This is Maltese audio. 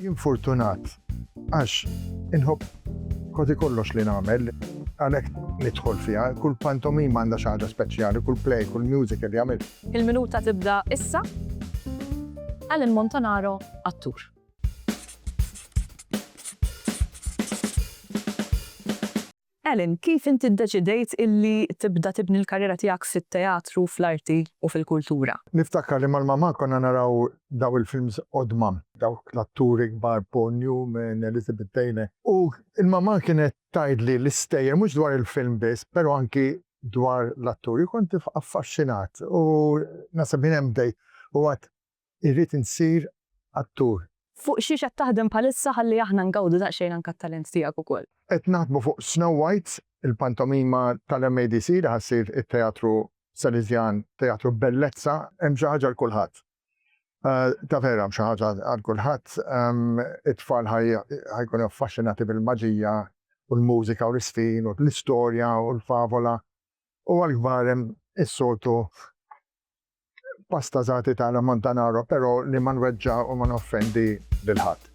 Jinfortunat, għax inħobb koti kollox li nagħmel, għalhekk nidħol fiha, kull pantomima għandha xi ħaġa speċjali, kull play, kull musical li għamil. Il-minuta tibda issa. Ellen Montanaro, attur. Ellen, kif inti ddeċidejt illi tibda tibni l-karriera tiegħek fit-teatru, fl-arti u fil-kultura? Niftakar li mal-mama konna naraw daw il-films Odmam, dawk l-atturi kbar Paul Newman, Elizabeth Taylor. U il-mama kienet tgħidli l-istejjer mhux dwar il-film biss, però anki dwar l-atturi. Kont affaxxinat u nasab minn hemm bdejt u għad irrid insir attur. Fuq xi qed taħdem bħalissa ħalli aħna ngawdu daqsxejn anke t-talent tiegħek ukoll. Qed naħdmu fuq Snow White, il-pantomima tal-MADC li ħassir it-teatru Salesian, teatru Bellezza, hemm xi ħaġa l kulħadd. Ta' vera xi ħaġa għal kulħadd, it-tfal ħajkunu affaxxinati bil-maġija u l-mużika u l-isfin u l-istorja u l-favola. U għal-kbar hemm is-soltu pasta żgħati ta' Montanaro, però li ma nweġġa' u ma noffendi lil ħadd.